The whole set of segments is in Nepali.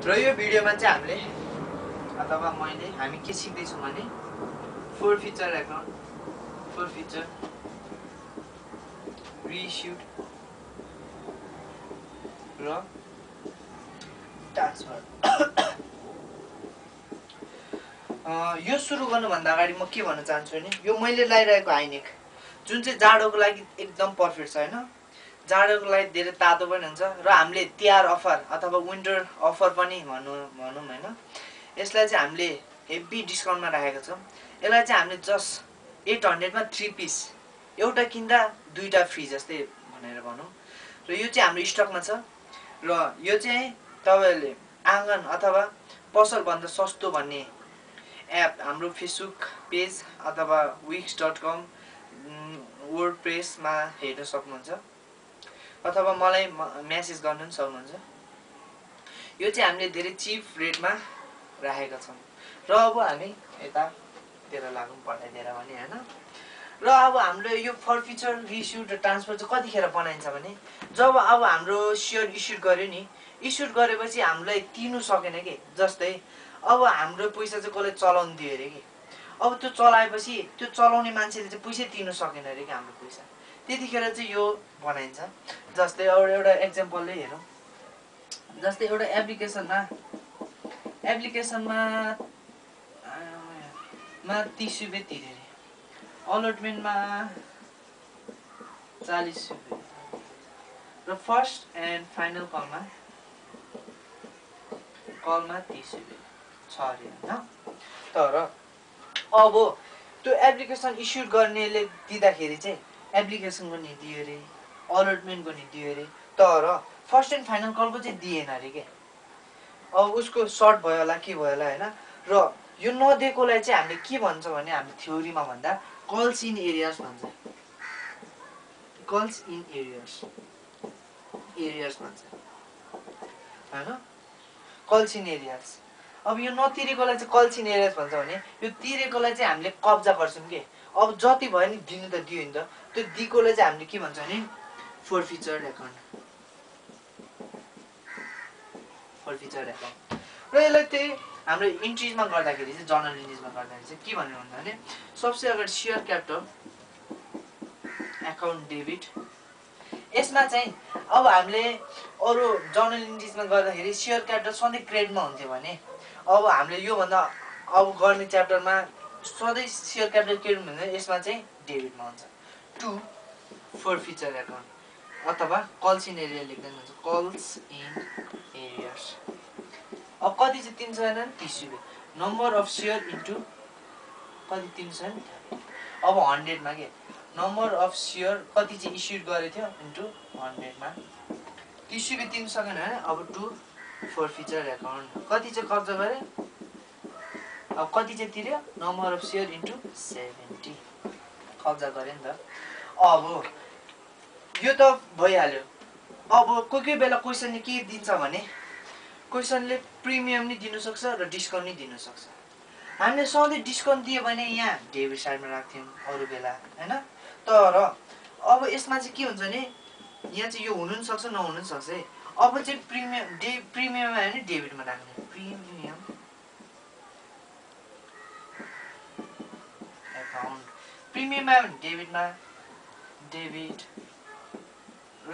र यो भिडियोमा चाहिँ हामीले अथवा हामी के सिक्दैछौँ भने फोर फिचर रिइस्युड र ट्रान्सफर। यो सुरु गर्नुभन्दा अगाडि म के भन्न चाहन्छु भने यो मैले लगाइरहेको हाइनेक जुन चाहिँ जाडोको लागि एकदम पर्फेक्ट छ हैन। जाडोको लागि धेरै तातो पनि हुन्छ र हामीले तिहार अफर अथवा विन्टर अफर पनि भनौँ हैन। यसलाई चाहिँ हामीले हेभी डिस्काउन्टमा राखेको छौँ। यसलाई चाहिँ हामीले जस्ट 800 मा 3 पिस एउटा किन्दा दुईटा फ्री जस्तै भनेर भनौँ। र यो चाहिँ हाम्रो स्टकमा छ र यो चाहिँ तपाईहरुले आँगन अथवा पसल भन्दा सस्तो भन्ने एप हाम्रो फेसबुक पेज अथवा wix.com वर्डप्रेसमा हेर्न सक्नुहुन्छ अथवा मलाई मेसेज गर्न पनि सक्नुहुन्छ। यो चाहिँ हामीले धेरै चिप रेटमा राखेका छौँ। र अब हामी यतातिर लागौँ पढाइदिएर भने हैन। र अब हाम्रो यो फर फिचर रिइस्युड र ट्रान्सफर चाहिँ कतिखेर बनाइन्छ भने जब अब हाम्रो सेयर इस्युड गर्यो नि, इस्युड गरेपछि हामीलाई तिर्नु सकेन के। जस्तै अब हाम्रो पैसा चाहिँ कसले चलाउन दियो अरे कि। अब त्यो चलाएपछि त्यो चलाउने मान्छेले चाहिँ पैसा तिर्नु सकेन अरे कि हाम्रो पैसा। त्यतिखेर चाहिँ यो बनाइन्छ। जस्तै एउटा एक्जाम्पलले हेरौँ। जस्तै एउटा एप्लिकेसनमा 30 रुपियाँ तिरे अरे, अलटमेन्टमा 40 रुपियाँ र फर्स्ट एन्ड फाइनल कलमा 30 रुपियाँ छ अरे हैन। तर अब त्यो एप्लिकेसन इस्युड गर्नेले दिँदाखेरि चाहिँ एप्लिकेसनको नि दियो अरे, अलटमेन्टको नि दियो अरे, तर फर्स्ट एन्ड फाइनल कलको चाहिँ दिएन अरे के। अब उसको सर्ट भयो होला के भयो होला हैन। र यो नदिएकोलाई चाहिँ हामीले के भन्छ भने हाम्रो थ्योरीमा भन्दा कल्स इन एरियाज भन्छ। कल्स इन एरियाज भन्छ हैन। Calls in arrears. अब यो नतिरेकोलाई चाहिँ कल्स इन एरियाज भन्छ भने यो तिरेकोलाई चाहिँ हामीले कब्जा गर्छौँ के। अब जति भयो नि दिनु त दियो नि त। त्यो दिएकोलाई चाहिँ हामीले के भन्छ भने फोरफिचर एकाउन्ट। र यसलाई चाहिँ हाम्रो इन्ट्रिजमा गर्दाखेरि चाहिँ जर्नल इन्ट्रिजमा गर्दाखेरि चाहिँ के भनेर भन्छ भने सबसे अगाडि सेयर क्यापिटल एकाउन्ट डेबिट। यसमा चाहिँ अब हामीले अरू जर्नल इन्ट्रिजमा गर्दाखेरि सेयर क्यापिटल सधैँ क्रेडिटमा हुन्थ्यो भने अब हामीले योभन्दा अब गर्ने च्याप्टरमा सधैँ सेयर क्यापिटल क्रेडिट हुन्छ, यसमा चाहिँ डेबिटमा हुन्छ। टु फोरफिचर एकाउन्ट अथवा कल्स इन एरिया लेख्दा हुन्छ कल्स इन एरियाज। अब कति चाहिँ तिर्छ भने 30 रुपियाँ नम्बर अफ सेयर इन्टु कति तिर्छ नि। अब 100 मा के नम्बर अफ सेयर कति चाहिँ इस्युड गरेको थियो इन्टु 100 मा 30 रुपियाँ तिर्नु सकेन भने अब टु फोरफिचर एकाउन्ट कति चाहिँ कब्जा गरे। अब कति चाहिँ तिर्यो नम्बर अफ सेयर इन्टु 70 कब्जा गरे नि त। अब यो त भइहाल्यो। अब कोही बेला क्वेसनले के दिन्छ भने क्वेसनले प्रिमियम नि दिनु सक्छ र डिस्काउन्ट नि दिनु सक्छ। हामीले सधैँ डिस्काउन्ट दियो भने यहाँ डेबिट साइडमा राख्थ्यौँ अरू बेला हैन। तर अब यसमा चाहिँ के हुन्छ भने यहाँ चाहिँ यो हुनु पनि सक्छ नहुनु पनि सक्छ है। अब चाहिँ प्रिमियम आयो भने डेबिटमा राख्ने प्रिमियम एकाउन्ट। प्रिमियम आयो भने डेबिटमा डेबिट र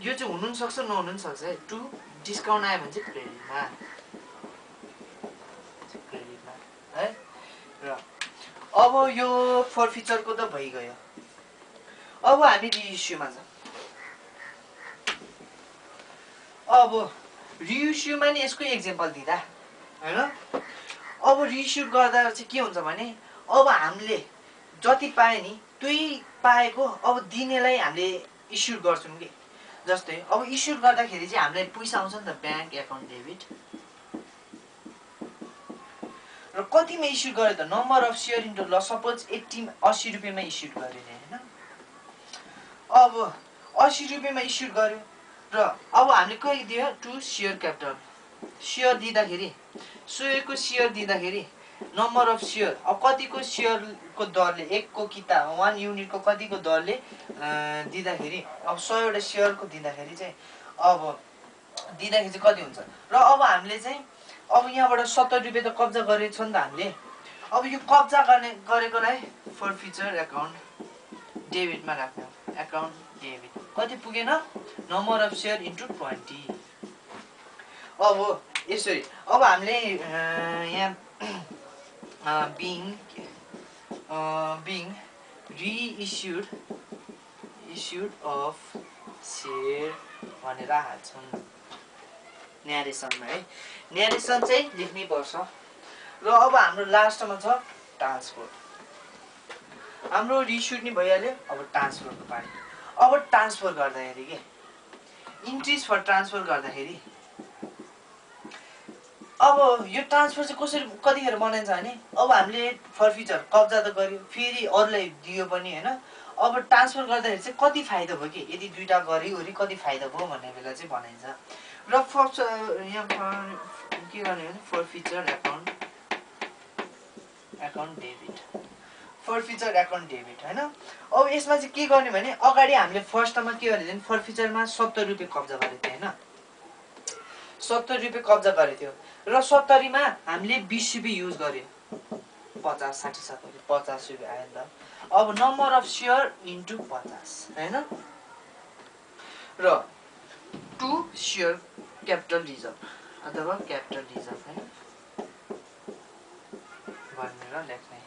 यो चाहिँ हुनु पनि सक्छ नहुनु पनि सक्छ है। टु डिस्काउन्ट आयो भने चाहिँ क्रेडिटमा है। र अब यो फोरफिचरको त भइगयो। अब हामी रिइस्युमा छ। अब रिइस्युमा नि यसको एक्जाम्पल दिँदा हैन। अब रिइस्यु गर्दा चाहिँ के हुन्छ भने अब हामीले जति पाए नि त्यही पाएको अब दिनेलाई हामीले इस्युड गर्छौँ कि। जस्तै अब इस्युड गर्दाखेरि चाहिँ हामीलाई पैसा आउँछ नि त ब्याङ्क एकाउन्ट डेबिट। र कतिमा इस्युड गर्यो त नम्बर अफ सेयर इन्टु ल सपोज 80 रुपियाँमा इस्युड गर्यो अरे हैन। अब 80 रुपियाँमा इस्युड गर्यो र अब हामीले कहिले दियो टु सेयर क्यापिटल। सेयर दिँदाखेरि 100 को सेयर दिँदाखेरि नम्बर अफ सेयर अब कतिको सेयरको दरले 1 को किता 1 युनिटको कतिको दरले दिँदाखेरि अब 100 वटा सेयरको दिँदाखेरि चाहिँ अब दिँदाखेरि चाहिँ कति हुन्छ र अब हामीले चाहिँ अब यहाँबाट 70 रुपियाँ त कब्जा गरेको छ नि त हामीले अब यो कब्जा गरेकोलाई फर्फिचर एकाउन्ट डेबिटमा राख्ने हो एकाउन्ट डेबिट कति पुगेन नम्बर अफ सेयर इन्टु 20 अब यसरी अब हामीले यहाँ being reissued of share भनेर हाल्छौँ न्यारेसनमा है न्यारेसन चाहिँ लेख्नै पर्छ र अब हाम्रो लास्टमा छ ट्रान्सफर हाम्रो रिइस्युड नि भइहाल्यो अब ट्रान्सफरको पार्ट अब ट्रान्सफर गर्दाखेरि के इन्ट्रिज फर ट्रान्सफर गर्दाखेरि अब यो ट्रान्सफर चाहिँ कसरी कतिखेर बनाइन्छ भने अब हामीले फर्फिचर कब्जा त गर्यो फेरि अरूलाई दियो पनि हैन अब ट्रान्सफर गर्दाखेरि चाहिँ कति फाइदा भयो कि यदि दुईटा गरिवरी कति फाइदा भयो भन्ने बेला चाहिँ बनाइन्छ र फर्स्ट यहाँ के गर्ने भने forfeiture account debit forfeiture account debit हैन अब यसमा चाहिँ के गर्ने भने अगाडि हामीले फर्स्टमा के गर्ने भने फर्फिचरमा 70 रुपियाँ कब्जा गरेको थियो हैन 70 रुपियाँ कब्जा गरेको थियो र 70 मा हामीले 20 रुपियाँ युज गर्यो 50 60 70 50 रुपियाँ आयो नि त अब नम्बर अफ सेयर इन्टु 50 हैन र 2 सेयर क्यापिटल रिजर्भ अथवा क्यापिटल रिजर्भ हैन भनेर लेख्ने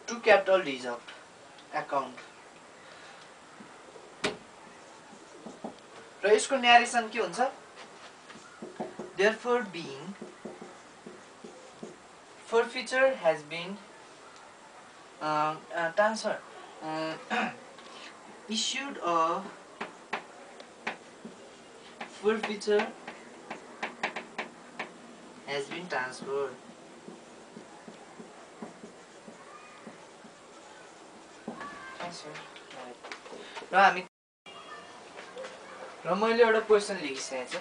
2 क्यापिटल रिजर्भ एकाउन्ट र यसको न्यारेसन के हुन्छ therefore being forfeiture has been transferred issued of forfeiture has been transferred र हामी र मैले एउटा क्वेशन लेखिसकेको छु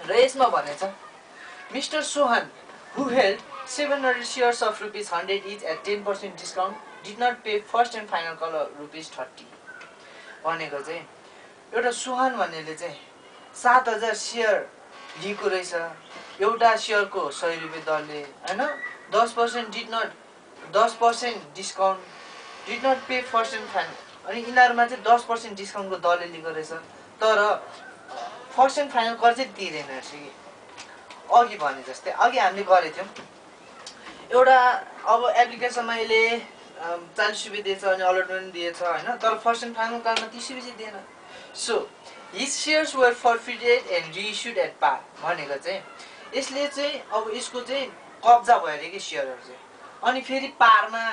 र यसमा भनेछ mister Sohan who held 700 shares of rupees 100 each at 10% discount did not pay first and final call of rupees 30 भनेको चाहिँ एउटा सोहन भन्नेले चाहिँ 7000 सेयर लिएको रहेछ एउटा सेयरको 100 रुपैयाँ दरले हैन 10% discount did not pay first and final अनि यिनीहरुमा चाहिँ 10% डिस्काउन्टको दरले लिएको रहेछ तर फर्स्ट एन्ड फाइनल कर चाहिँ दिँदैन रहेछ कि अघि भने जस्तै अघि हामीले गरेथ्यौं एउटा अब एप्लिकेसनमा यसले 40 रुपैयाँ दिएछ अनि अलर्टमेन्ट दिएछ हैन तर फर्स्ट एन्ड फाइनल कलमा 30 रुपैयाँ चाहिँ दिएन so his shares were forfeited and reissued at par भनेको चाहिँ यसले चाहिँ अब यसको चाहिँ कब्जा भयो रे के शेयरहरु चाहिँ अनि फेरि पारमा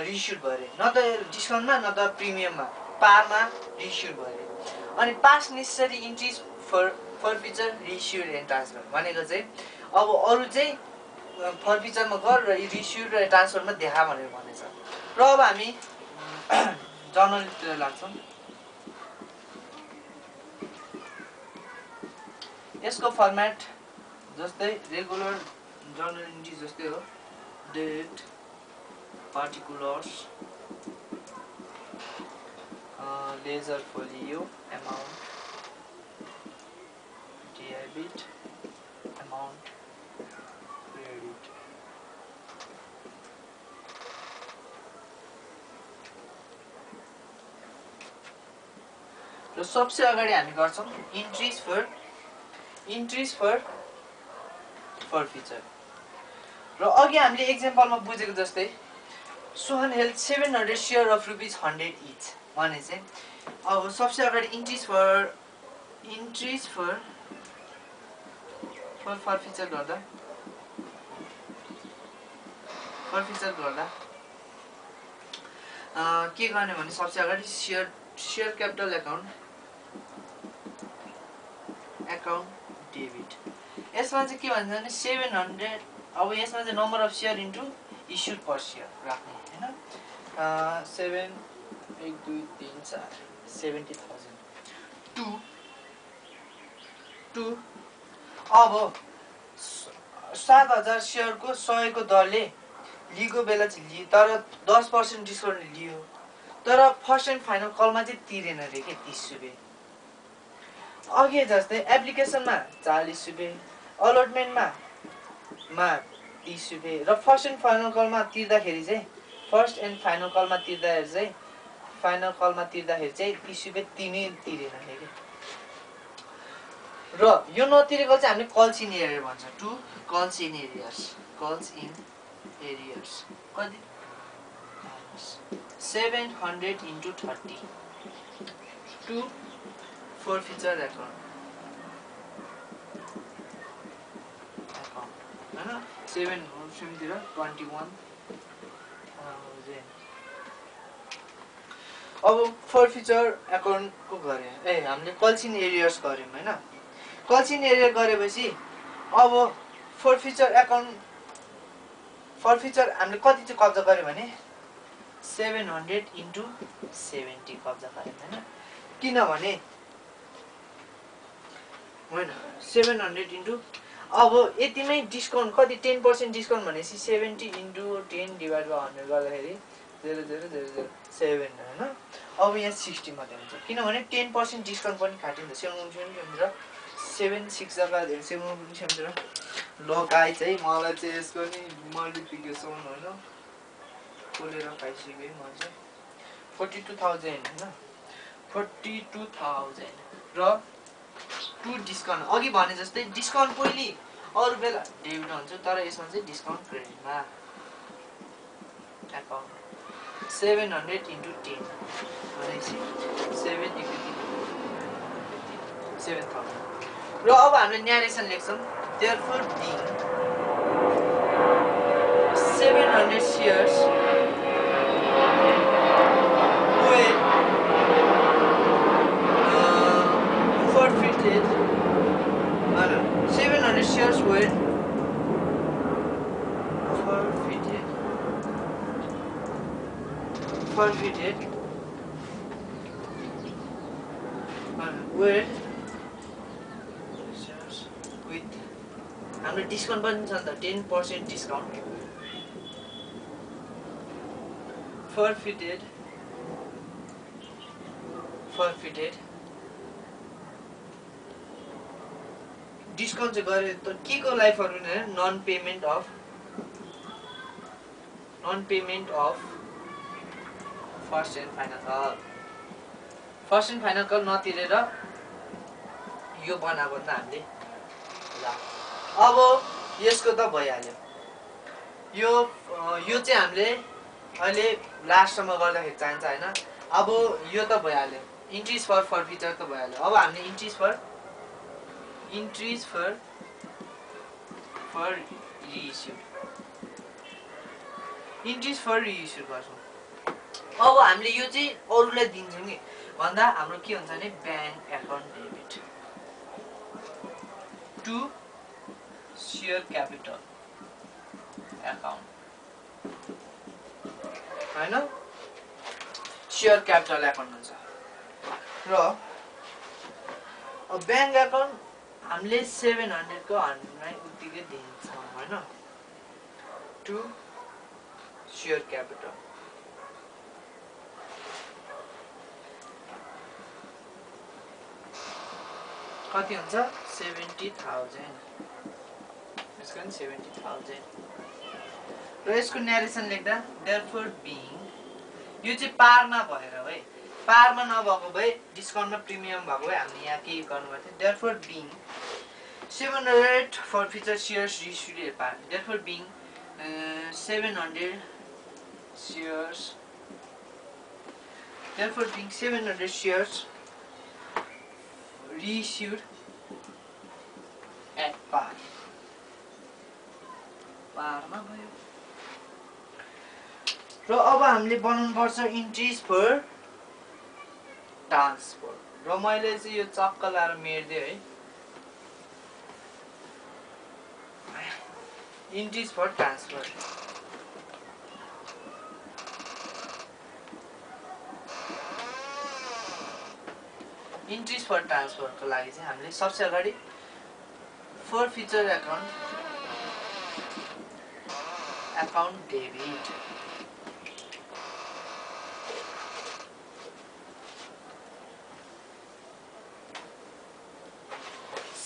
रिइस्युड भयो न त डिस्काउन्टमा न त प्रिमियममा पारमा रिइस्युड भयो अनि pass necessary entries forfeiture reissued and transfer भनेको चाहिँ अब अरु चाहिँ फर्फिचरमा गर र रिइस्युड र ट्रान्सफरमा देखा भनेर भनेछ र अब हामी जर्नलतिर लाग्छौं यसको फर्मेट जस्तै रेगुलर जर्नल एन्ट्री जस्तै हो date particulars ledger folio amount debit amount credit र सबसे अगाडि हामी गर्छौं इन्ट्रिज फर फर्फिचर र अघि हामीले एक्जाम्पलमा बुझेको जस्तै Sohan held 700 share of rupees 100 each भने चाहिँ अब सबसे अगाडि इन्ट्रिज फर फर्फिचर गर्दा के गर्ने भने सबसे अगाडि शेयर क्यापिटल एकाउन्ट डेबिट यसमा चाहिँ के भन्छ भने 700 अब यसमा चाहिँ number of share into issued per share राख्ने हैन 7 1 2 3 4 70,000 2 अब 7000 शेयर को 100 को दरले लिएको बेला चाहिँ लियो तर 10% डिस्काउन्ट लियो तर फर्स्ट एन्ड फाइनल कलमा चाहिँ तिरेन रे के 30 रुपैयाँ अघि जस्तै एप्लिकेसनमा 40 रुपियाँ, अलटमेन्टमा 30 रुपियाँ र फर्स्ट एन्ड फाइनल कलमा तिर्दाखेरि चाहिँ 30 रुपियाँ तिरेन कि। र यो नतिरेको चाहिँ हामीले कल्स इन एरियर भन्छ। टु कल्स इन एरियर्स कति 700 into 30 to forfeiture account हैन 7 तिर 21 अब forfeiture account को गरे हामीले कल्स इन एरियर्स गर्यौं हैन। कल्स इन एरियर गरेपछि अब forfeiture हामीले कति चाहिँ कब्जा गर्यो भने 700 into 70 कब्जा गर्यौं हैन। किनभने होइन 700 into अब यतिमै डिस्काउन्ट कति 10% डिस्काउन्ट भनेपछि 70 into 10 divided by 100 गर्दाखेरि 0007 हैन। अब यहाँ 60 मात्रै हुन्छ किनभने 10% डिस्काउन्ट पनि काटिन्छ। 7 6 जग्गा 7 ल गाई चाहिँ मलाई चाहिँ यसको नि मल्टिप्लिकेसन हैन खोलेर पाइसकेँ म चाहिँ 42,000 हैन 42,000 र 2 डिस्काउन्ट अघि भने जस्तै डिस्काउन्ट पहिले अरु बेला डेबिट हुन्छ तर यसमा चाहिँ डिस्काउन्ट क्रेडिटमा अकाउन्ट 700 into 10 भनेपछि 7,000 र अब हामीले न्यारेसन लेख्छौं therefore being 700 shares were forfeited 700 shares were forfeited with हाम्रो डिस्काउन्ट पनि छ नि त 10% डिस्काउन्ट forfeited डिस्काउन्ट चाहिँ गरे त के को लागि फर्किने non payment of first and final call नतिरेर यो बनाएको त हामीले ल अब यसको त भइहाल्यो यो चाहिँ हामीले अहिले लास्टसम्म गर्दाखेरि चाहिन्छ हैन। अब यो त भइहाल्यो इन्ट्रिज फर फर्फिचर त भइहाल्यो। अब हामीले इन्ट्रिज फर रिइस्यु गर्छौं। अब हामीले यो चाहिँ अरूलाई दिन्छौं नि भन्दा हाम्रो के हुन्छ भने bank account debit to share capital account हैन शेयर क्यापिटल अकाउन्ट हुन्छ। र ब्याङ्क अकाउन्ट हामीले 700 को 100 उतिकै दिन्छौं हैन टु शेयर क्यापिटल कति हुन्छ 70,000 यसको नि 70,000 र यसको न्यारेसन लेख्दा therefore being यो चाहिँ पारमा भएर है पारमा नभएको भए डिस्काउन्टमा प्रिमियम भएको भए हामीले यहाँ के गर्नु पर्थ्यो therefore being 700 forfeiture shares reissued par therefore being 700 shares reissued at par पारमा भयो। र अब हामीले बनाउनु पर्छ इन्ट्रिज फर ट्रान्सफर र मैले चाहिँ यो चक्क लाएर मेर्दिए है इन्ट्रिज फर ट्रान्सफर को लागि चाहिँ हामीले सबसे अगाडि फर्फिचर अकाउन्ट डेबिट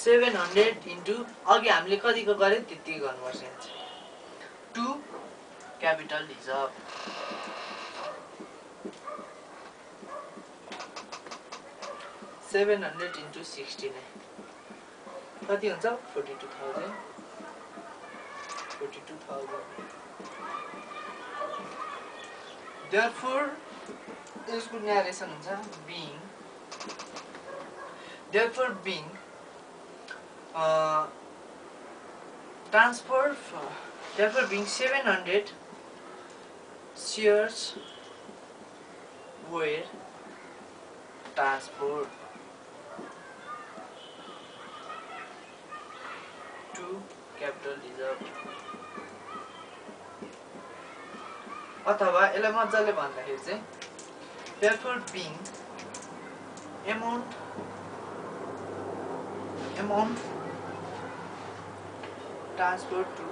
700 इन्टु अघि हामीले कतिको गर्यो त्यति गर्नुपर्छ टु क्यापिटल रिजर्भ 700 इन्टु 16 कति हुन्छ 42,000 therefore यसको न्यारेसन हुन्छ being therefore being therefore being 700 shares were transferred to capital reserve अथवा यसलाई मजाले भन्दाखेरि चाहिँ therefore being amount transferred to